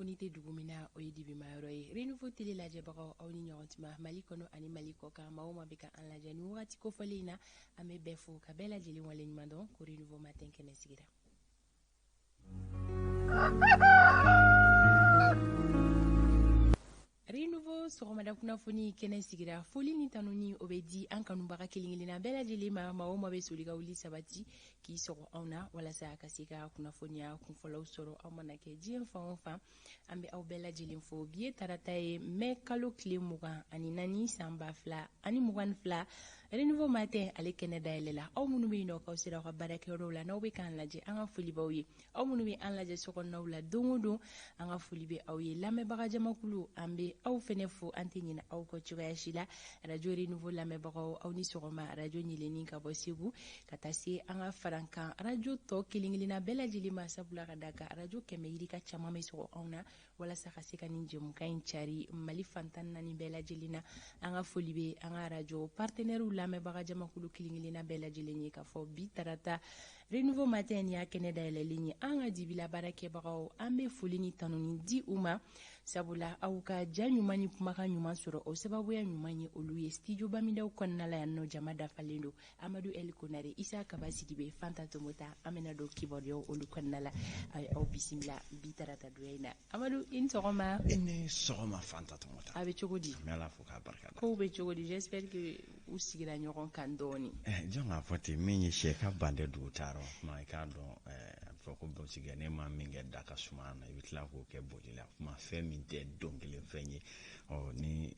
kunnafoni tɛ dugu min na o ye dibimayɔrɔ ye Renouveau Télé lajɛbagaw aw ni ɲɔgɔn tuma Mali kɔnɔ ani Mali kɔ kan maa o maa bɛ ka an lajɛ ni wagati kofɔlen in na an bɛ bɛɛ fo ka bɛɛ lajɛlen waleɲuman dɔn ko Renouveau matin kɛnɛ sigira. Renouveau sɔgɔmada kunnafoni kɛnɛ sigira foli ni tanuni o bɛ di an kanubaga kelen-kelenna bɛɛ lajɛlen ma maa o maa bɛ soli ka wuli sabati k'i sɔgɔ anw na walasa ka se ka kunnafoniya kunfɔlɔw sɔrɔ aw mana kɛ diɲɛ fan o fan an bɛ aw bɛɛ lajɛlen fo bi ye tarata ye mai kalo tile 24 san 2022 Renouveau matin ale kɛnɛ dayɛlɛ la aw minnu bɛ yen nɔ k'aw sera aw ka baarakɛyɔrɔw la n'aw bɛ k'an lajɛ an ka foli b'aw ye aw minnu bɛ an lajɛ sokɔnɔnaw la don o don an ka foli bɛ aw ye lamɛnbaga jamakulu an bɛ aw fɛnɛ fo an tɛ ɲinɛ aw kɔ cogoya si la radio Renouveau lamɛnbagaw aw ni sɔgɔma radio ɲɛlɛnnin ka bɔ Segu ka taa se an ka farankan radio tɔ kelen-kelenna bɛɛ lajɛlen ma sabula ka da kan radio kɛmɛ yirika caman bɛ sɔgɔ anw na walasa ka se ka nin jɛmukan in cari Mali fantan naani bɛɛ lajɛlen na an ka foli bɛ an ka radio partenaires lamɛnbaga jamakulu kelen-kelenna bɛɛ lajɛlen ye k'a fɔ bi tarata Renouveau matin ni y'a kɛnɛ dayɛlɛlen ye an ka dibila baarakɛbagaw an bɛ foli ni tanuni di u ma sabula aw ka ja ɲuman ni kumakan ɲuman sɔrɔ o sababuya ɲuman ye olu ye studio Bamindaw kɔnɔna la yan nɔ jama dafalen don Amadu El Konare Isa Kaba Sidibe Fanta Tomota an bɛna don kibaruyaw olu kɔnɔna la aw bisimila bi tarata donya in na Amadu i ni sɔgɔma i ni sɔgɔma Fanta Tomota a bɛ cogo di n bɛ Ala fo k'a barikada kow bɛ cogo di j'espère que u sigira ɲɔgɔn kan dɔɔni jɔn k'a fɔ ten min ye sɛ ka bande dugu taarɔ kuma i k'a dɔn a fɔ ko bɔsigɛ ne ma min kɛ da ka suma na i bɛ tila k'o kɛ boli la kuma fɛn min tɛ don kelen fɛn ye ni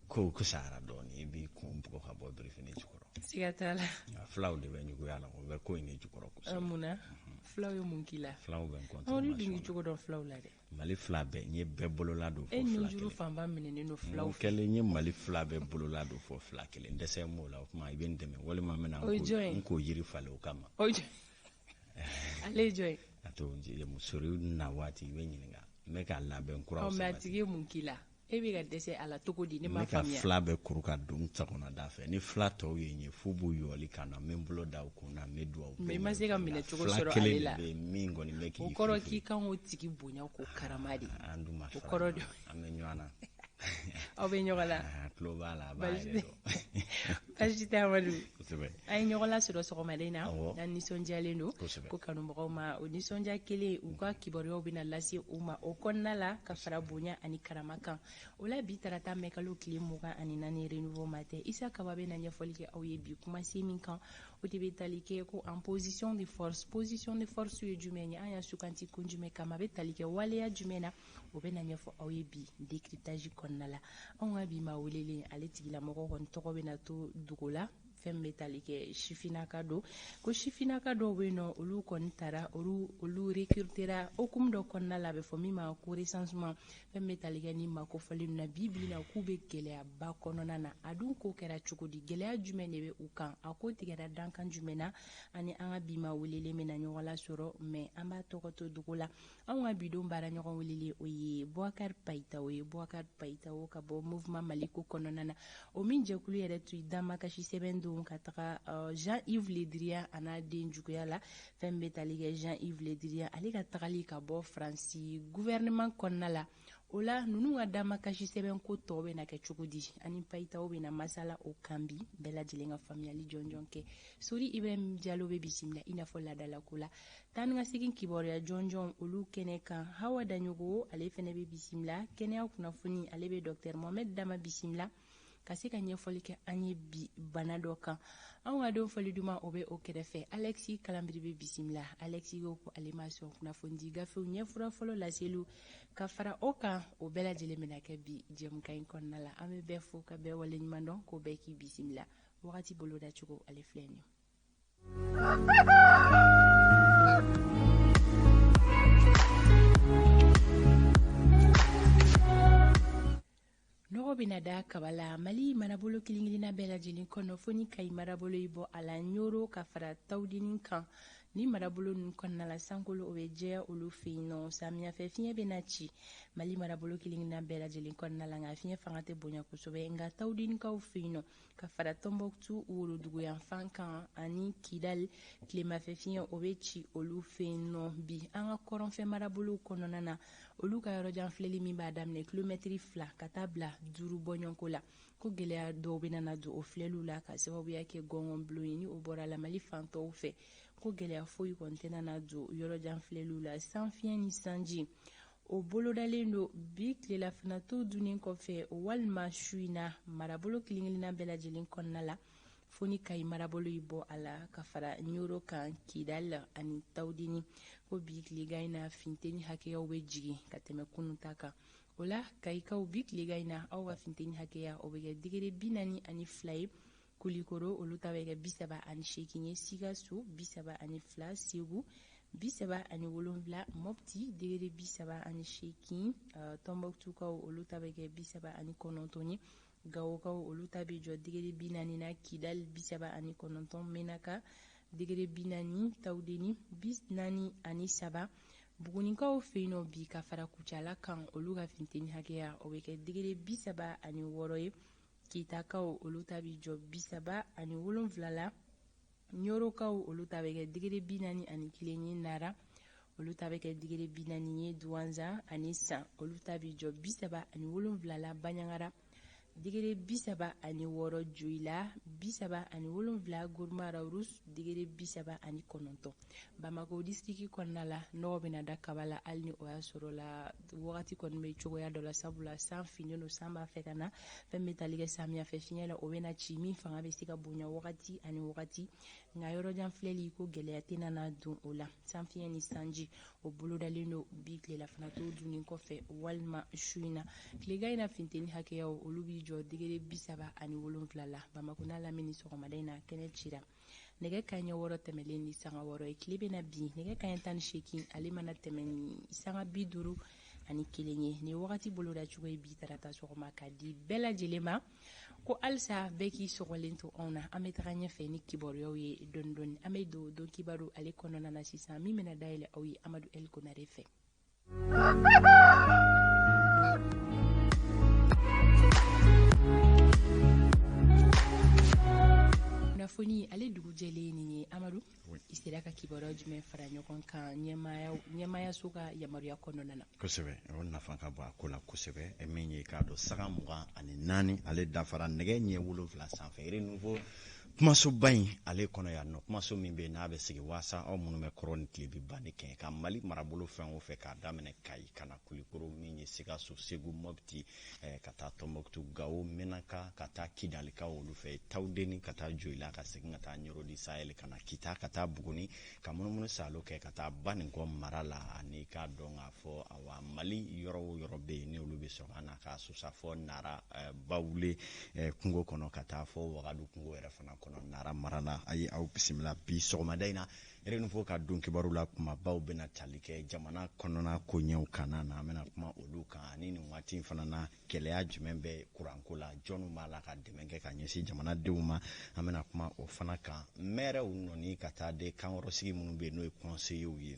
ko kusayara dɔɔni i b'i kun bugɔ ka bɔ birifini jukɔrɔ siga t'a la fulaw de bɛ ɲuguya la o bɛ ko in de jukɔrɔ kosɛbɛ munna fulaw ye mun k'i la fulaw bɛ n kɔntan olu dun cogo dɔn fulaw la dɛ Mali fila bɛɛ n ye bɛɛ bolola don fɔ fila ni kelen juru fanba minɛnen don fulaw fɛ kɛlen ye Mali fila bɛɛ bolola don fɔ fila kelen dɛsɛ m'o la o kuma i bɛ n dɛmɛ walima n bɛna n k'o yiri falen o kama ale ye jɔn ye a to musori na waati i bɛ ɲininka n bɛ k'a labɛn kuraw mais a tigi ye mun k'i la e bɛ ka dɛsɛ a la cogo di ne ma faamuya ne ka fila bɛɛ kuru ka don sagona fɛ ni fila tɔw ye n ye f'u b'u yɔli ka na n bɛ n bolo da u kun na n bɛ dugawu mais i ma se ka minɛ cogo sɔrɔ ale la min kɔni bɛ k'i o kɔrɔ k'i kan k'o tigi bonya k'o karama de an dun ma o kɔrɔ de an bɛ ɲɔgɔn na aw bɛ ɲɔgɔn la tulo b'a la a b'a yɛrɛ dɔn baasi tɛ Amadu kosɛbɛ an ye ɲɔgɔn lasɔrɔ sɔgɔmada in na awɔ n'an nisɔndiyalen don kosɛbɛ ko kanubagaw ma o nisɔndiya kelen u ka kibaruyaw bɛna lase u ma o kɔnɔna la ka fara bonya ani karama kan o la bi tarata mai kalo tile 24 Renouveau matin Isa Kaba bɛna ɲɛfɔli kɛ aw ye bi kumasen min kan o de bɛ tali kɛ ko en position de force ye jumɛn ye an y'a suganti kun jumɛn kama a bɛ tali kɛ waleya jumɛn na o bɛna ɲɛfɔ aw ye bi décryptage kɔnɔna la anw ka bi maa welelen ale tigilamɔgɔ kɔni tɔgɔ bɛna to dogo la fɛn bɛ tali kɛ sifinaka don ko sifinaka dɔw bɛ yen nɔ olu kɔni taara olu recrutera hukumu dɔ kɔnɔna la a bɛ fɔ min ma ko recensement fɛn bɛ tali kɛ ni makofɔlen na bi na k'u bɛ gɛlɛyaba kɔnɔna na a dun ko kɛra cogo di gɛlɛya jumɛn de bɛ u kan a ko tigɛra dankan jumɛn na ani an ka bi maa welelen bɛna ɲɔgɔn lasɔrɔ mais an b'a tɔgɔ to dogo la anw ka bidon baara ɲɔgɔn welelen o ye Bouakar Payitawo ka bɔ mouvement Maliko kɔnɔna na o min jɛkulu yɛrɛ tun damakasi sɛbɛn don ka taga Jean-Yves Le Drian a n'a den juguya la fɛn bɛ tali kɛ Jean-Yves Le Drian ale ka tagali ka bɔ Faransi gouvernement kɔnɔna la o la ninnu ka damakasi sɛbɛn ko tɔw bɛna kɛ cogo di ani Payitawo bɛna masala o kan bi bɛɛ lajɛlen ka faamuyali jɔnjɔn kɛ Sori Ibrahim Diallo bɛ bisimila i n'a fɔ laadala ko la taa ni ka segin kibaruya jɔnjɔn olu kɛnɛ kan Hawa Daɲogo ale fɛnɛ bɛ bisimila kɛnɛya kunnafoni ale bɛ Dr Mohamed Dama bisimila ka se ka ɲɛfɔli kɛ an ye bi bana dɔ kan anw ka don fɔli duman o bɛ o kɛrɛfɛ Alexis Kalambiri bɛ bisimila Alexis ko ale ma sɔn kunnafoni di gafew ɲɛfura fɔlɔ laseliw ka fara o kan o bɛɛ lajɛlen bɛna kɛ bi jɛmukan in kɔnɔna la an bɛ bɛɛ fo ka bɛɛ waleɲuman dɔn ko bɛɛ k'i bisimila wagati bolo dacogo ale filɛ nin ye nɔgɔ bɛna da kaba la Mali marabolo kelen-kelenna bɛɛ lajɛlen kɔnɔ fo ni Kayi marabolo yi bɔ a la Ɲoro ka fara Tawudinin kan ni marabolo nun kɔnɔna la sankolo o bɛ jɛya olu fɛ yen nɔ samiya fɛ fiɲɛ bɛ na ci mali marabolo kelen-kelenna bɛɛ lajɛlen kɔnɔna la nka fiɲɛ fanga tɛ bonya kosɛbɛ nka tawudenikaw fɛ yen nɔ ka fara tɔnbɔkutu worodugu yanfan kan ani kidali tilemafɛ fiɲɛ o bɛ ci olu fɛ yen nɔ bi an ka kɔrɔnfɛ marabolo kɔnɔna na olu ka yɔrɔjan filɛli min b'a daminɛ kilomɛtiri 2 ka taa bila 5 bɔɲɔnko la ko gɛlɛya dɔw bɛna na don o filɛliw la ka sababuya kɛ gɔngɔn bulon ye ni o bɔra la mali fantɔw fɛ ko gɛlɛya foyi kɔni tɛna na don yɔrɔjan filɛliw la san fiɲɛ ni sanji o bolodalen don bi tilelanfanato dunnen kɔfɛ walima su in na marabolo kelen-kelenna bɛɛ lajɛlen kɔnɔna la fo ni kayi marabolo yi bɔ a la ka fara ɲoro kan kidali ani tawudeni ko bi tilega in na finteni hakɛyaw bɛ jigin ka tɛmɛ kunun ta kan o la kayikaw bi tilega in na aw ka finteni hakɛya o bɛ kɛ degere 42 ye kulikoro olu ta bɛ kɛ 38 ye sikaso 32 segu 37 mopti degere 38 tɔnbɔkutukaw olu ta bɛ kɛ 39 ye gawokaw olu ta bɛ jɔ degere 40 na kidali 39 menaka degere 40 tawudeni 43 bugunikaw fɛ yen nɔ bi ka fara kucala kan olu ka finteni hakɛya o bɛ kɛ degere 36 ye kitakaw olu ta bɛ jɔ 37 la ɲorokaw olu ta bɛ kɛ degere 41 ye nara olu ta bɛ kɛ degere 40 ye duwanza ani san olu ta bɛ jɔ 37 la baɲangara degere 36 joyila 37 gormara rus degere 39 bamako distriki kɔnɔna la nɔgɔ bɛna da kaba la hali ni o y'a sɔrɔ la wagati kɔni bɛ cogoya dɔ la sabula san finnen don san b'a fɛ ka na fɛn bɛ tali kɛ samiya fɛ fiɲɛ la o bɛna ci min fanga bɛ se ka bonya wagati ani wagati nka yɔrɔjan filɛli ko gɛlɛya tɛna na don o la san fiɲɛ ni sanji o bolodalen don bi tilelafanato dunnen kɔfɛ walima su in na tilega in na finteni hakɛyaw olu b'i jɔ degere 37 la bamako n'a lamini sɔgɔmada in na kɛnɛ cira nɛgɛ kaɲɛ 6 tɛmɛlen ni sanga 6 ye tile bɛna bin nɛgɛ kaɲɛ 18 ale mana tɛmɛ ni sanga 51 ye ni wagati boloda cogo ye bi tarata sɔgɔma ka di bɛɛ lajɛlen ma ko halisa bɛɛ k'i sɔgɔlen to anw na an bɛ taga ɲɛfɛ ni kibaruyaw ye dɔɔni dɔɔni an bɛ don kibaru ale kɔnɔna na sisan min bɛna dayɛlɛ aw ye Amadu El Konare fɛ. kunnafoni ale dugu jɛlen nin ye Amadu i sera ka kibaruya jumɛn fara ɲɔgɔn kan ɲɛmayaso ka yamaruya kɔnɔna na kosɛbɛ o nafa ka bon a ko la kosɛbɛ min ye k'a dɔn saga 24 ale dafara nɛgɛ ɲɛ 7 sanfɛ renouveau kumasoba in ale kɔnɔ yan nɔ kumaso min bɛ n'a bɛ sigi waasa aw minnu bɛ kɔrɔ ni tile bi banni kɛ ka Mali marabolo fɛn o fɛ k'a daminɛ Kayi ka na Kulikoro min ye Sikaso Segu Mopti ka taa Tɔnbɔkutu Gawo Menaka ka taa Kidalikaw olu fɛ Tawudeni ka taa Joyila ka segin ka taa Ɲorodi Sahel ka na Kita ka taa Buguni ka munumunu Salo kɛ ka taa Baninkɔ mara la ani k'a dɔn k'a fɔ awa Mali yɔrɔ o yɔrɔ bɛ yen ni olu bɛ sɔn ka na ka susafɔ Nara Bawule kungo kɔnɔ ka taa fɔ Wagadu kungo yɛrɛ fana kɔnɔ Nara mara la a ye aw bisimila bi sɔgɔmada in na renouveau ka don kibaru la kumabaw bɛna tali kɛ jamana kɔnɔna ko ɲɛw kan na an bɛna kuma olu kan ani nin waati fana na gɛlɛya jumɛn bɛ kuranko la jɔnw b'a la ka dɛmɛ kɛ ka ɲɛsin jamanadenw ma an bɛna kuma o fana kan maires nɔni ka taa de kankɔrɔsigi minnu bɛ yen n'o ye conseillers ye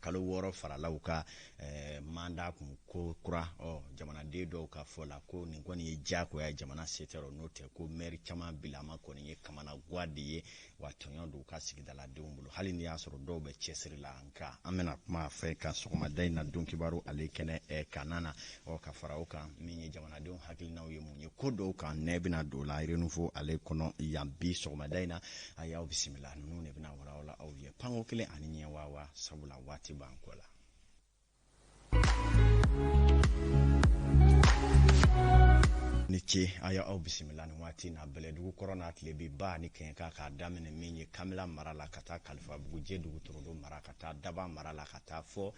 kalo 6 faralaw ka mandat kun ko kura jamanaden dɔw ka fɔ la ko nin kɔni ye diyagoya jamana setɛrɛ n'o tɛ ko maire caman bilama kɔni ye kamana guwa de ye wa tɔɲɔ don ka sigidaladenw bolo hali ni y'a sɔrɔ dɔw bɛ cɛsiri la nka an bɛna kuma fɛ ka sɔgɔmada in na don kibaru ale kɛnɛ kanan na ka fara o kan min ye jamanadenw hakilinaw ye mun ye ko dɔw kan ne bɛna don la renouveau ale kɔnɔ yan bi sɔgɔmada in na a y'aw bisimila ninnu de bɛna walawala aw ye panko kelen ani ɲɛ wawa sabula waati b'an kɔ la. Ni ce a y'aw bisimila nin waati na Bɛlɛdugu kɔrɔ n'a tile bi ba ni kɛɲɛka k'a daminɛ min ye Kamila mara la ka taa Kalifabugu Jɛdugu Torodo mara ka taa Daba mara la ka taa fɔ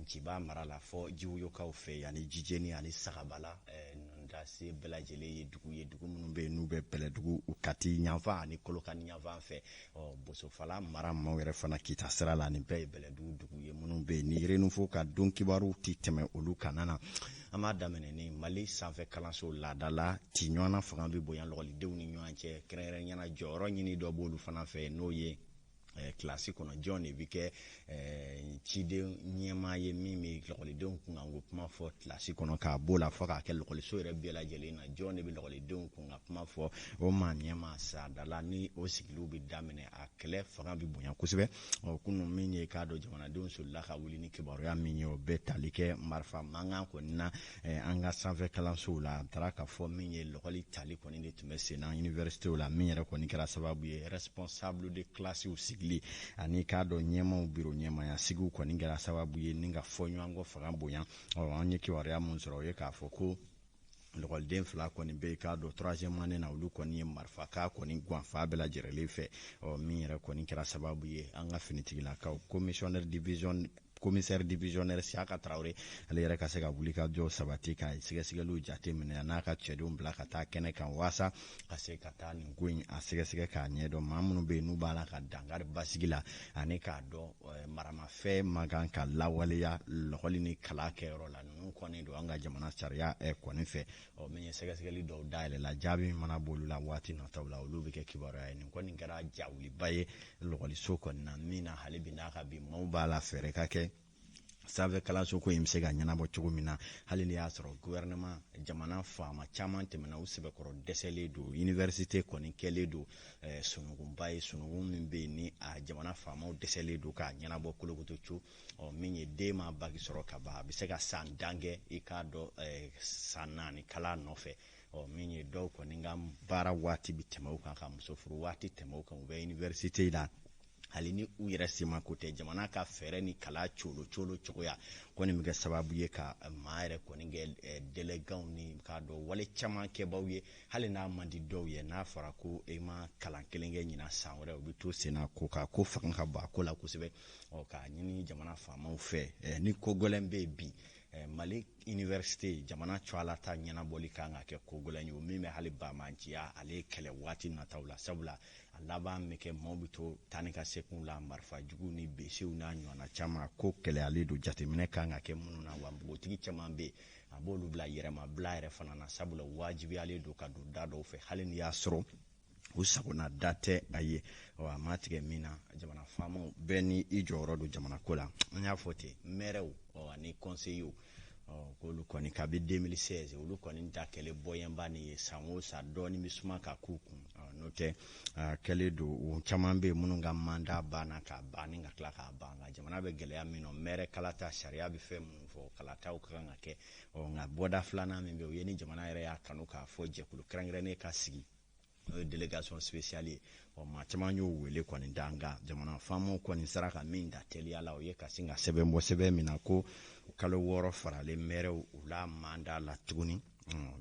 Nciba mara la fɔ Jiwoyokaw fɛ yani Jijeni ani Sagabala Nɔndase bɛɛ lajɛlen ye dugu minnu bɛ yen n'u bɛ Bɛlɛdugu Kati ɲanfan ani Kolokani ɲanfan fɛ Bosofala mara maaw yɛrɛ fana Kita sira la nin bɛɛ ye Bɛlɛdugu dugu ye minnu bɛ yen ni renouveau ka don kibaru ti tɛmɛ olu kan na an b'a daminɛ ni Mali sanfɛ kalanso laada la ti ɲɔgɔnna fanga bɛ bonya lɔgɔlidenw ni ɲɔgɔn cɛ kɛrɛnkɛrɛnnenya jɔyɔrɔ ɲini dɔ b'olu fana fɛ n'o ye classe kono John bi ke ciden nyema ye mimi lɔgɔlidenw kun kan kuma fɔ classe kono ka bola fɔ ka kɛ lɔgɔliso yɛrɛ bɛɛ lajɛlen na John bi lɔgɔlidenw kun kan kuma fɔ o ma nyema sa dala ni o sigilu bi daminɛ a kɛlɛ fanga bi bonya kosɛbɛ kunu min ye ka dɔ jamanadenw solila ka wuli ni kibaruya min ye o bɛ tali kɛ marifa mankan kɔni na an ka sanfɛ kalansow la an taara ka fɔ min ye lɔgɔli tali kɔni de tun bɛ sen na universitéw la min yɛrɛ kɔni kɛra sababu ye responsable de classe sigili ani k'a dɔn ɲɛmaw biro ɲɛmaya sigiw kɔni kɛra sababu ye ni ka fɔ ɲɔgɔn kɔ fanga bonya an ye kibaruya mun sɔrɔ o ye k'a fɔ ko lɔgɔliden fila kɔni bɛ yen k'a dɔn 3e année na olu kɔni ye marifa k'a kɔni ganfa bɛɛ lajɛlen fɛ min yɛrɛ kɔni kɛra sababu ye an ka finitigilakaw commissaire divisionnaire Siaka Traoré ale yɛrɛ ka se ka wuli ka jɔ sabati ka sɛgɛsɛgɛliw jate minɛ n'a ka cɛdenw bila ka taa kɛnɛ kan waasa ka se ka taa nin ko in a sɛgɛsɛgɛ k'a ɲɛdɔn maa minnu bɛ yen n'u b'a la ka dankari basigi la ani k'a dɔn maramafɛn man kan ka lawaleya lɔgɔli ni kala kɛyɔrɔ la ninnu kɔni don an ka jamana sariya kɔni fɛ min ye sɛgɛsɛgɛli dɔw dayɛlɛ la jaabi mana b'olu la waati nataw la olu bɛ kɛ kibaruya ye nin kɔni kɛra jawuliba ye lɔgɔliso kɔni na min na hali bi n'a ka bi maaw b'a la fɛɛrɛ ka kɛ sanfɛ kalanso ko in bɛ se ka ɲɛnabɔ cogo min na hali ni y'a sɔrɔ gouvernement jamana faama caman tɛmɛna u sɛbɛkɔrɔ dɛsɛlen don université kɔni kɛlen don sunugunba ye sunugun min bɛ yen ni a jamana faamaw dɛsɛlen don k'a ɲɛnabɔ kolokotocu min ye den ma bagi sɔrɔ ka ban a bɛ se ka san dan kɛ i k'a dɔn san 4 kalan nɔfɛ min ye dɔw kɔni ka baara waati bɛ tɛmɛ u kan ka muso furu waati tɛmɛ u kan u bɛ université la hali ni u yɛrɛ sema ko tɛ jamana ka fɛɛrɛ ni kala colo cogoya kɔni bɛ kɛ sababu ye ka maa yɛrɛ kɔni kɛ déléguants ni k'a dɔn wale caman kɛbaw ye hali n'a man di dɔw ye n'a fɔra ko e ma kalan kelen kɛ ɲina san wɛrɛ u bɛ to senna ko ka ko fanga ka bon a ko la kosɛbɛ k'a ɲini jamana faamaw fɛ ni ko gɛlɛn bɛ yen bi Mali université jamana cɔla ta ɲɛnabɔli kan ka kɛ ko gɛlɛn ye o min bɛ hali bamanciya ale kɛlɛ waati nataw la sabula a laban bɛ kɛ maaw bɛ to taa ni ka seginw la marifa jugu ni besiw n'a ɲɔgɔnna caman ko kɛlɛyalen don jateminɛ kan ka kɛ minnu na wa npogotigi caman bɛ yen a b'olu bila yɛrɛma bila yɛrɛ fana na sabula wajibiyalen don ka don da dɔw fɛ hali ni y'a sɔrɔ u sagona da tɛ a ye a ma tigɛ min na jamana faamaw bɛɛ ni i jɔyɔrɔ don jamana ko la an y'a fɔ ten maires ani conseillers k'olu kɔni kabi 2016 olu kɔni ta kɛlɛ bɔyɛnba ni ye san o san dɔɔni bɛ suma ka k'u kun n'o tɛ kɛlen don u caman bɛ yen minnu ka mandat banna ka ban ni ka tila k'a ban nka jamana bɛ gɛlɛya min na maire kalata sariya bɛ fɛn minnu fɔ kalataw ka kan ka kɛ nka bɔda filanan min bɛ yen o ye ni jamana yɛrɛ y'a kanu k'a fɔ jɛkulu kɛrɛnkɛrɛnnen ka sigi n'o ye délégation spéciale ye maa caman y'o wele kɔni da nka jamana faamaw kɔni sera ka min da teliya la o ye ka sin ka sɛbɛn bɔ sɛbɛn min na ko kalo 6 faralen maires u la mandat la tuguni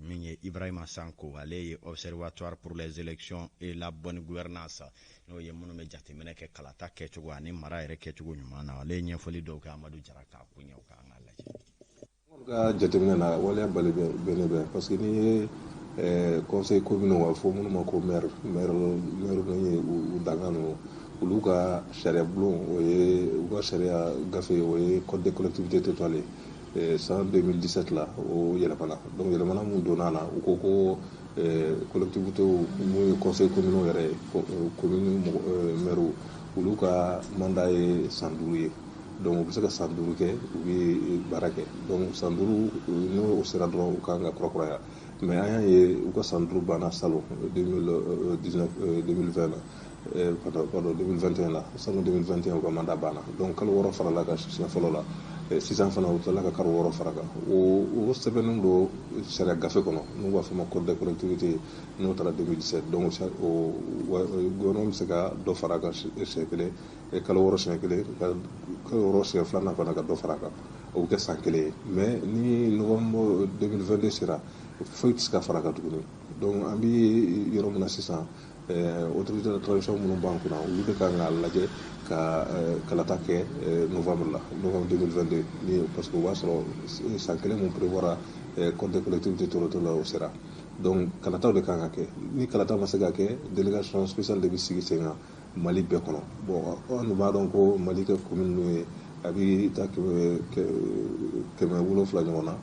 min ye Ibrahima Sanko ale ye observatoire pour les élections et la bonne gouvernance n'o ye minnu bɛ jateminɛ kɛ kalata kɛcogo ani mara yɛrɛ kɛcogo ɲuman na ale ye ɲɛfɔli dɔw kɛ Amadu Jara k'a kun ɲɛ o kan ka lajɛ. Ka jateminɛ na waleya bali bɛ ne bɛ parce que ni ye conseil communal wa fo minnu ma ko maire ye u dangano olu ka sariya bulon o ye u ka sariya gafe o ye code de collectivité territoriale san 2017 la o yɛlɛmana donc yɛlɛmana mun donna la u ko ko collectivité mun ye conseil communal yɛrɛ commune maire olu ka mandat ye san 5 ye donc u bɛ se ka san 5 kɛ u bɛ baara kɛ donc san 5 n'o sera dɔrɔn u kan ka kurakuraya mais an y'a ye u ka san 5 banna salon 2020 la pardon 2021 la salon 2021 u ka mandat banna donc kalo 6 farala ka siɲɛ fɔlɔ la sisan fana u tilala ka kalo 6 fara kan o sɛbɛnnen don sariya gafe kɔnɔ n'u b'a fɔ ma code de collectivité n'o taara 2017 donc gouvernement bɛ se ka dɔ fara kan siɲɛ kelen kalo 6 siɲɛ kelen kalo 6 siɲɛ filanan fana ka dɔ fara kan o bɛ kɛ san kelen ye mais ni novembre 2022 sera foyi tɛ se ka fara kan tuguni donc an bɛ yɔrɔ min na sisan autorité de transition minnu b'an kunna olu de kan k'a lajɛ ka kalata kɛ novembre 2022 ni parce que o b'a sɔrɔ san kelen mun prévoira code de collectivité territoriale o sera donc kalataw de kan ka kɛ ni kalata ma se ka kɛ délégation spéciale de bɛ sigi sen kan Mali bɛɛ kɔnɔ bon an dun b'a dɔn ko Mali kɛ commune n'o ye a bɛ taa 700 ɲɔgɔn na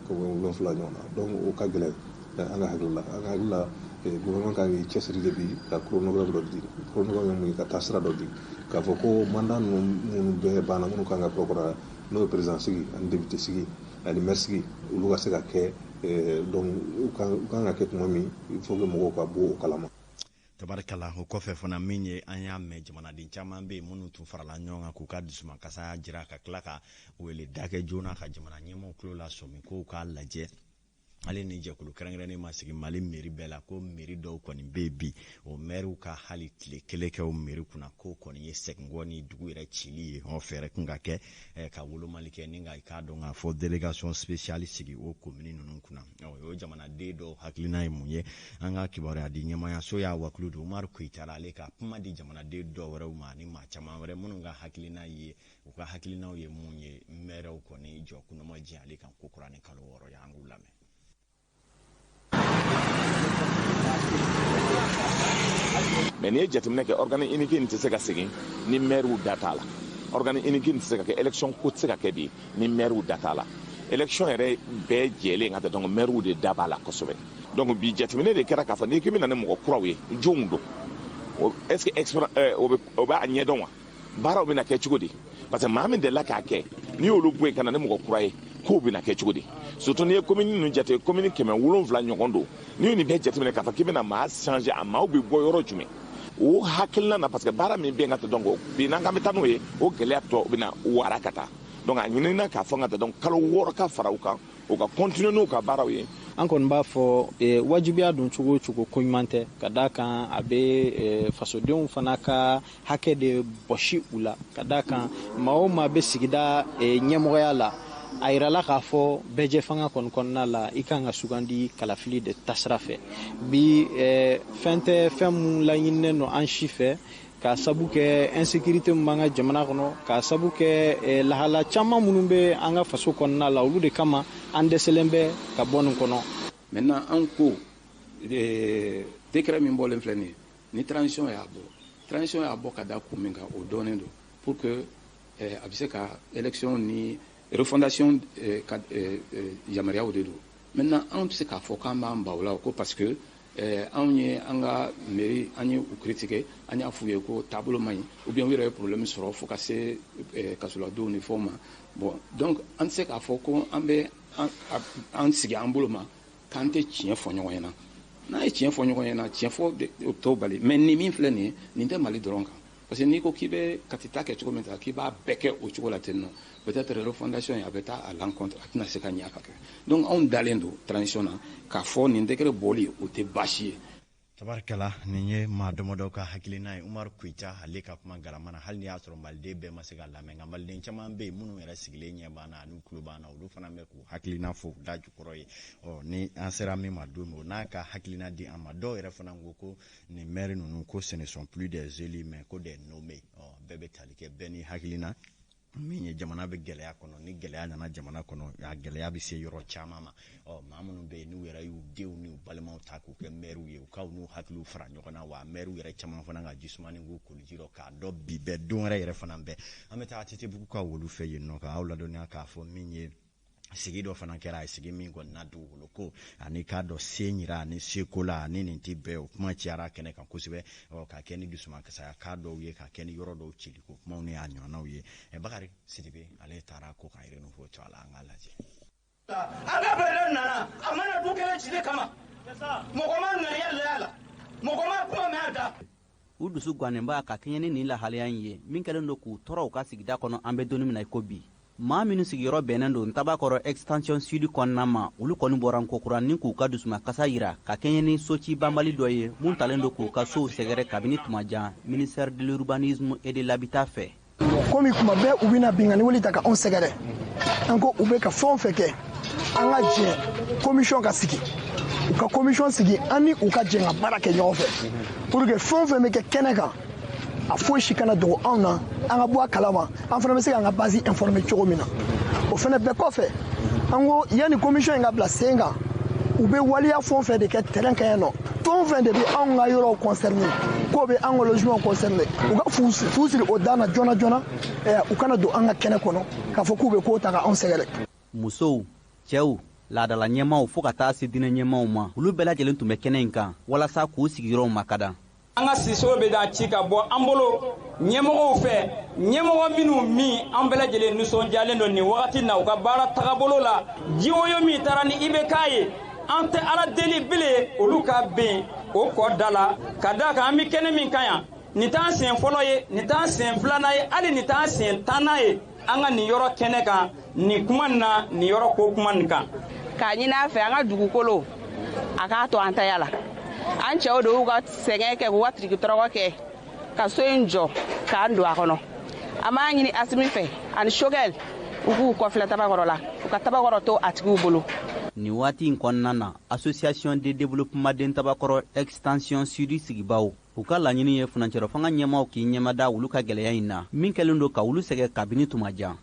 donc o ka gɛlɛn an ka hakili la gouvernement kan k'i cɛsiri de bi ka chronogramme dɔ di chronogramme mun ka taa sira dɔ di k'a fɔ ko mandat minnu bɛɛ banna minnu kan ka kɔrɔkɔrɔ n'o ye président sigi ani député sigi ani maire sigi olu ka se ka kɛ donc u kan ka kɛ tuma min il faut que mɔgɔw ka bɔ o kalama. tabarikala o kɔfɛ fana min ye an y'a mɛn jamanaden caman bɛ yen minnu tun farala ɲɔgɔn kan k'u ka dusuma kasa jira ka tila ka wele dakɛ joona ka jamana ɲɛmɔgɔw tulo la sɔmi k'u k'a lajɛ hali ni jɛkulu kɛrɛnkɛrɛnnen ma sigi mali mairie bɛɛ la ko mairie dɔw kɔni bɛ yen bi o maires ka hali tile kelen kɛ o mairie kunna ko kɔni ye sɛgɛngɔ ni dugu yɛrɛ cili ye fɛɛrɛ kun ka kɛ ka wolomali kɛ ni ka i k'a dɔn k'a fɔ délégation spéciale sigi o commune ninnu kunna o jamanaden dɔw hakilina ye mun ye an ka kibaruya di ɲɛmaayaso y'a wakulu don Umaru Koyita ale ka kuma di jamanaden dɔw wɛrɛw ma ani maa caman wɛrɛ minnu ka hakilina ye u ka hakilinaw ye mun ye maires kɔni jɔ kunnama jɛ ale kan ko kura ni kalo 6 ye an k'u lamɛn. Mais n'i ye jateminɛ kɛ organe unique in tɛ se ka segin ni maire da t'a la organe unique in tɛ se ka kɛ élection ko tɛ se ka kɛ bi ni maire da t'a la élection yɛrɛ bɛɛ jɛlen ka taa donc maire de da b'a la kosɛbɛ donc bi jateminɛ de kɛra k'a fɔ n'i k'i bɛna ni mɔgɔ kuraw ye jɔnw don est-ce que o b'a ɲɛdɔn wa baaraw bɛna kɛ cogo di parce que maa min delila k'a kɛ n'i y'olu bɔ yen ka na ni mɔgɔ kura ye k'o bɛna kɛ cogo di surtout n'i ye commune ninnu jate commune 700 ɲɔgɔn don n'i ye nin bɛɛ jateminɛ k'a fɔ k'i bɛna maa changer a maaw bɛ bɔ yɔrɔ jumɛn o hakilina na parce que baara min bɛ yen ka taa donc bi n'an k'an bɛ taa n'o ye o gɛlɛya tɔ bɛna wara ka taa donc a ɲinina k'a fɔ ka taa donc kalo 6 ka fara u kan u ka continuer n'u ka baaraw ye. an kɔni b'a fɔ wajibiya don cogo o cogo ko ɲuman tɛ ka d'a kan a bɛ fasodenw fana ka hakɛ de bɔsi u la ka d'a kan maa o maa bɛ sigida ɲɛmɔgɔya la a yirala k'a fɔ bɛɛjɛ fanga kɔnɔna la i kan ka sugandi kalafili de tasira fɛ bi fɛn tɛ fɛn mun laɲininen don an si fɛ ka sabu kɛ insécurité mun b'an ka jamana kɔnɔ ka sabu kɛ lahala caman minnu bɛ an ka faso kɔnɔna la olu de kama an dɛsɛlen bɛ ka bɔ nin kɔnɔ. maintenant an ko décret min bɔlen filɛ nin ye ni transition y'a bɔ ka da kun min kan o dɔnnen don pour que a bɛ se ka élection ni refondation ka yamaruyaw de don maintenant an tɛ se k'a fɔ k'an b'an ban o la ko parce que anw ye an ka mairie an ye u critiquer an y'a f'u ye ko taabolo man ɲi ou bien u yɛrɛ ye problème sɔrɔ fo ka se kasoladenw ni fɛnw ma bon donc an tɛ se k'a fɔ ko an bɛ an sigi an bolo ma k'an tɛ tiɲɛ fɔ ɲɔgɔn ɲɛna n'a ye tiɲɛ fɔ ɲɔgɔn ɲɛna tiɲɛ fɔ o t'o bali mais nin min filɛ nin ye nin tɛ Mali dɔrɔn kan parce que n'i ko k'i bɛ katita kɛ cogo min ta k'i b'a bɛɛ kɛ o cogo la ten nɔ peut-être refondation a bɛ taa à l'encontre a tɛna se ka ɲɛ ka kɛ donc anw dalen don transition na k'a fɔ nin décret bɔli o tɛ baasi ye. tabarikala nin ye maa damadɔ ka hakilina ye Umaru Koyita ale ka kuma garamana hali ni y'a sɔrɔ maliden bɛɛ ma se ka lamɛn nka maliden caman bɛ yen minnu yɛrɛ sigilen ɲɛ b'an na ani tulo b'an na olu fana bɛ k'u hakilina fɔ da jukɔrɔ ye ni an sera min ma don min o n'a ka hakilina di an ma dɔw yɛrɛ fana ko nin maire ninnu ko ce ne sont plus des élus mais ko des nommés bɛɛ bɛ tali kɛ bɛɛ ni hakilina min ye jamana bɛ gɛlɛya kɔnɔ ni gɛlɛya nana jamana kɔnɔ a gɛlɛya bɛ se yɔrɔ caman ma maa minnu bɛ yen n'u yɛrɛ y'u denw n'u balimaw ta k'u kɛ maires ye u ka n'u hakiliw fara ɲɔgɔn na wa maires yɛrɛ caman fana ka jisuma ni k'u koliji rɔ k'a dɔn bi bɛɛ don wɛrɛ yɛrɛ fana bɛɛ an bɛ taa Tɛtɛbugu ka wolu fɛ yen nɔ k'aw ladɔnniya k'a fɔ min ye sigi dɔ fana kɛra a sigi min kɔni na dugukolo ko ani k'a dɔn se ɲira ani seko la ani nin tɛ bɛɛ o kuma cayara kɛnɛ kan kosɛbɛ ka kɛ ni dusuma kasaya k'a dɔw ye ka kɛ ni yɔrɔ dɔw cili ko kumaw ni a ɲɔgɔnnaw ye Bakari Sidibe ale taara ko ka yɛrɛ fɔ to a la an k'a lajɛ. an ka président nana a mana du kɛlɛ cili kama mɔgɔ ma ŋaniya la la mɔgɔ ma kuma mɛn a da. u dusu gannen b'a ka kɛɲɛ ni nin lahalaya in ye min kɛlen don k'u tɔɔrɔ u ka sigida kɔnɔ an bɛ donnin min na i ko bi. maa minnu sigiyɔrɔ bɛnnen don Tabakɔrɔ extension sud kɔnɔna ma olu kɔni bɔra Nkokura ni k'u ka dusuma kasa yira ka kɛɲɛ ni soci banbali dɔ ye mun talen don k'u ka sow sɛgɛrɛ kabini tuma jan ministère de l'urbanisme et de l'habitat fɛ. komi kuma bɛɛ u bɛna bingani wuli ta ka anw sɛgɛrɛ an ko u bɛ ka fɛn o fɛn kɛ an ka jɛ commission ka sigi u ka commission sigi an ni u ka jɛ ka baara kɛ ɲɔgɔn fɛ pour que fɛn o fɛn bɛ kɛ kɛnɛ kan a foyi si kana dogo anw na an ka bɔ a kalama an fana bɛ se k'an ka base informer cogo min na o fana bɛɛ kɔfɛ an ko yanni commission in ka bila sen kan u bɛ waliya fɛn o fɛn de kɛ terrain kan yan nɔ fɛn o fɛn de bɛ anw ka yɔrɔw concerné k'o bɛ an ka logement concerné u ka fu siri o dan na joona joona u kana don an ka kɛnɛ kɔnɔ k'a fɔ k'u bɛ k'o ta ka anw sɛgɛrɛ. musow cɛw laadala ɲɛmaaw fo ka taa se diinɛ ɲɛmaaw ma olu bɛɛ lajɛlen tun bɛ kɛnɛ in kan walasa k'u sigiyɔrɔw makada an ka siso bɛ da ci ka bɔ an bolo ɲɛmɔgɔw fɛ ɲɛmɔgɔ minnu min an bɛɛ lajɛlen nisɔndiyalen don nin wagati na u ka baara tagabolo la jiwoyo min taara ni IBK ye an tɛ ala deli bile olu ka bɛn o kɔ da la ka da kan an bɛ kɛnɛ min kan yan nin t'an siɲɛ fɔlɔ ye nin t'an siɲɛ filanan ye hali nin t'an siɲɛ tannan ye an ka nin yɔrɔ kɛnɛ kan nin kuma nin na nin yɔrɔ ko kuma nin kan k'a ɲini a fɛ an ka dugukolo a k'a to an taya la an cɛw de y'u ka sɛgɛn kɛ k'u ka tirikitɔrɔkɔ kɛ ka so in jɔ k'an don a kɔnɔ an b'a ɲini Asimi fɛ ani Shogɛl u k'u kɔfilɛ tabakɔrɔ la u ka tabakɔrɔ to a tigiw bolo. Nin waati in kɔnɔna na Association de Développement den Tabakɔrɔ Extension Sud sigibaw u ka laɲini ye furancɛrɛ fanga ɲɛmaw k'i ɲɛmada olu ka gɛlɛya in na min kɛlen don ka olu sɛgɛ kabini tuma jan.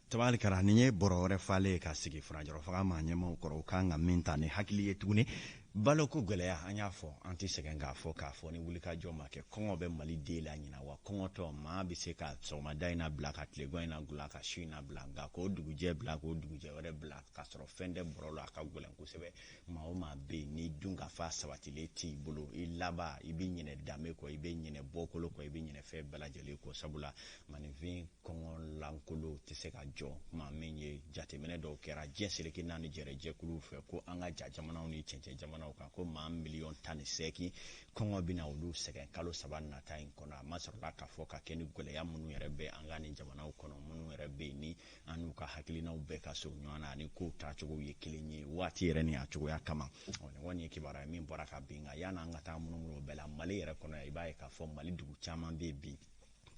Tabali kara nin ye bɔrɔ wɛrɛ falen ka sigi furancɛrɛ fanga ma ɲɛmaw kɔrɔ u kan ka min ta ni hakili ye tuguni baloko gɛlɛya an y'a fɔ an tɛ sɛgɛn k'a fɔ ni wulikajɔ ma kɛ kɔngɔ bɛ Mali den la ɲina wa kɔngɔtɔ maa bɛ se ka sɔgɔmada in na bila ka tilegan in na bila ka su in na bila nka k'o dugujɛ bila k'o dugujɛ wɛrɛ bila ka sɔrɔ fɛn tɛ bɔrɔ la a ka gɛlɛn kosɛbɛ maa o maa bɛ yen ni dun ka fa sabatilen t'i bolo i laban i bɛ ɲinɛ danbe kɔ i bɛ ɲinɛ bɔkolo kɔ i bɛ ɲinɛ fɛn bɛɛ lajɛlen kɔ sabula maninfin kɔngɔ lankolon tɛ se ka jɔ maa min ye jateminɛ dɔw kɛra diɲɛ seleke naani jɛrɛ jɛkuluw fɛ ko an ka ja jamanaw ni cɛncɛn jamanaw kan ko maa miliyɔn 18 kɔngɔ bɛna olu sɛgɛn kalo 3 nata in kɔnɔ a ma sɔrɔla k'a fɔ ka kɛ ni gɛlɛya minnu yɛrɛ bɛ an ka nin jamanaw kɔnɔ minnu yɛrɛ bɛ yen ni an n'u ka hakilinaw bɛɛ ka so ɲɔgɔn na ani kow tacogow ye kelen ye waati yɛrɛ ni a cogoya kama nin kɔni ye kibaruya min bɔra ka bin nka yan'an ka taa munumunu bɛɛ la Mali yɛrɛ kɔnɔ i b'a ye k'a fɔ Mali dugu caman bɛ bi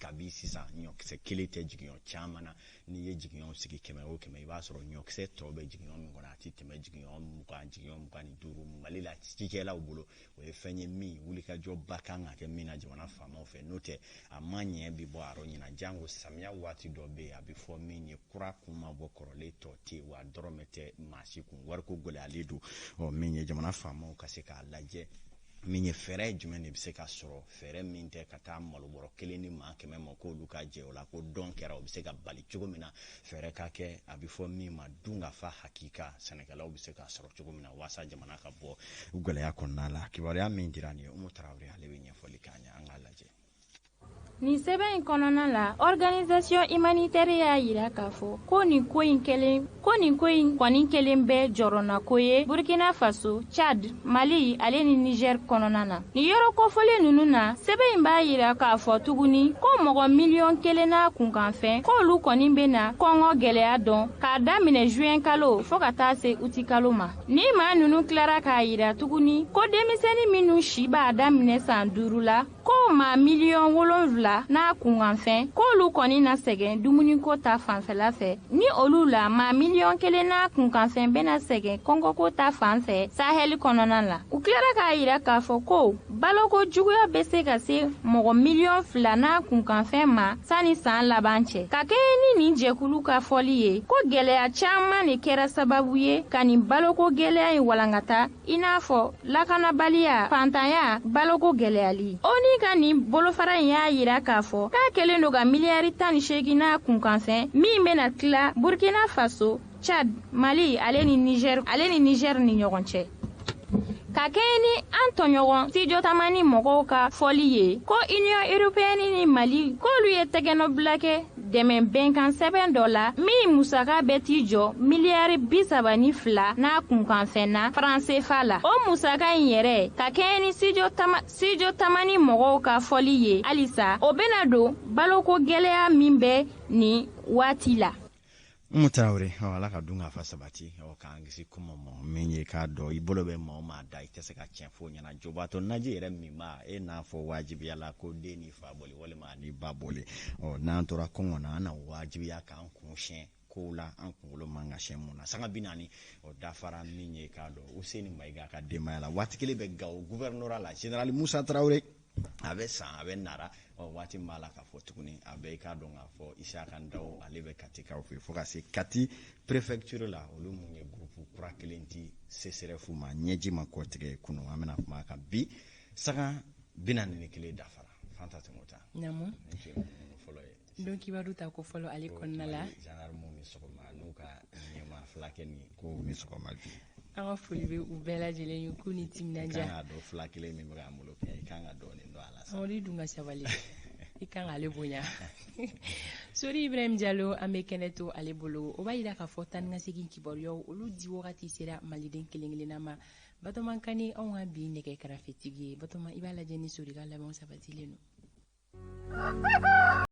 kabi sisan ɲɔkisɛ kelen tɛ jigiyɔrɔ caman na n'i ye jigiyɔrɔ sigi 100 o 100 i b'a sɔrɔ ɲɔkisɛ tɔ bɛ jigiyɔrɔ min kɔnɔ a tɛ tɛmɛ jigiyɔrɔ 20 jigiyɔrɔ 25 Mali la cikɛlaw bolo o ye fɛn ye min wulikajɔba kan ka kɛ min na jamana faamaw fɛ n'o tɛ a ma ɲɛ bi bɔ a yɔrɔ ɲina jango samiya waati dɔ bɛ yen a bɛ fɔ min ye kura kun ma bɔ kɔrɔlen tɔ tɛ yen wa dɔrɔmɛ tɛ maa si kun wariko gɛlɛyalen don min ye jamana faamaw ka se k'a lajɛ min ye fɛɛrɛ jumɛn de bɛ se ka sɔrɔ fɛɛrɛ min tɛ ka taa malobɔrɔ 1 ni maa 100 ma k'olu ka jɛ o la ko dɔn kɛra o bɛ se ka bali cogo min na fɛɛrɛ ka kɛ a bɛ fɔ min ma dun ka fa hakika sɛnɛkɛlaw bɛ se ka sɔrɔ cogo min na walasa jamana ka bɔ gɛlɛya kɔnɔna la kibaruya min dira nin ye Umu Tarawele ale bɛ ɲɛfɔli k'a ɲɛ an k'a lajɛ. Ni sɛbɛn in kɔnɔna la organisation humanitaire y'a yira k'a fɔ ko nin ko in kɔni kelen bɛ jɔrɔna ko ye Burkina Faso, Chad, Mali ale ni Niger kɔnɔna na. Ni yɔrɔ kɔfɔlen ninnu na sɛbɛn in b'a yira k'a fɔ tuguni ko mɔgɔ miliyɔn 1 n'a kunkanfɛn k'olu kɔni bɛna kɔngɔ gɛlɛya dɔn k'a daminɛ juin kalo fo ka taa se uti kalo ma. Ni maa ninnu tilara k'a yira tuguni ko denmisɛnnin minnu si b'a daminɛ san 5 la ko maa miliyɔn 7 n'a kunkanfɛn k'olu kɔni na sɛgɛn dumuniko ta fanfɛla fɛ ni olu la maa miliyɔn 1 n'a kunkanfɛn bɛna sɛgɛn kɔngɔko ta fanfɛ Sahel kɔnɔna la. U tilara k'a yira k'a fɔ ko baloko juguya bɛ se ka se mɔgɔ miliyɔn 2 n'a kunkanfɛn ma sani san laban cɛ. Ka kɛɲɛ ni nin jɛkulu ka fɔli ye ko gɛlɛya caman de kɛra sababu ye ka nin baloko gɛlɛya in walankata i n'a fɔ lakanabaliya, fantanya, baloko gɛlɛyali. ONU ka nin bolofara in y'a yira k'a fɔ k'a kɛlen don ka miliyari 18 n'a kunkanfɛn min bɛna tila Burkina Faso, Chad, Mali ale ni Niger ni ɲɔgɔn cɛ. Ka kɛɲɛ ni an tɔɲɔgɔn studio tamani mɔgɔw ka fɔli ye ko Union Européenne ni Mali k'olu ye tɛgɛnɔbila kɛ dɛmɛ bɛnkan sɛbɛn dɔ la min musaka bɛ t'i jɔ miliyari 32 n'a kunkanfɛn na franc CFA la. O musaka in yɛrɛ ka kɛɲɛ ni studio tamani mɔgɔw ka fɔli ye halisa o bɛna don baloko gɛlɛya min bɛ nin waati la. Umu Tarawele ala ka dun ka fa sabati k'an kisi kuma ma min ye k'a dɔn i bolo bɛ maa o maa da i tɛ se ka tiɲɛ fɔ ɲɛna jobaatɔ naji yɛrɛ min b'a e n'a fɔ wajibiya la ko den ni fa bɔli walima ni ba bɔli n'an tora kɔngɔ na an na wajibiya k'an kun siɲɛ kow la an kunkolo man ka siɲɛ mun na sanga 40 dafara min ye k'a dɔn Useni Mayiga ka denbaya la waati kelen bɛ Gawo gouvernorat la Général Musa Tarawele a bɛ san a bɛ nara waati b'a la k'a fɔ tuguni a bɛ i k'a dɔn k'a fɔ Isaka Ndaw ale bɛ Kati kaw fɛ fo ka se Kati préfecture la olu mun ye groupe kura kelen di CCRF ma ɲɛji ma kɔtigɛ kunu an bɛna kuma kan bi sanga 41 dafara Fanta Tɛmota namu don kibaru ta ko fɔlɔ ale kɔnɔna la gendarme ni sɔgɔma n'u ka ɲɛma filakɛ ni ko ni sɔgɔma bi an ka foli bɛ u bɛɛ lajɛlen ye k'u ni timinanja kan ka dɔ fila kelen min bɛ k'an bolo kɛ i kan ka dɔɔnin dɔn a la Amadu dun ka sabali i kan k'ale bonya Sori Ibrahim Diallo an bɛ kɛnɛ to ale bolo o b'a jira k'a fɔ tan ni ka segin kibaruyaw olu di wagati sera maliden kelen-kelenna ma Batɔma Kane anw ka bi nɛgɛ kɛrɛfɛtigi ye Batɔma i b'a lajɛ ni Sori ka labɛnw sabatilen don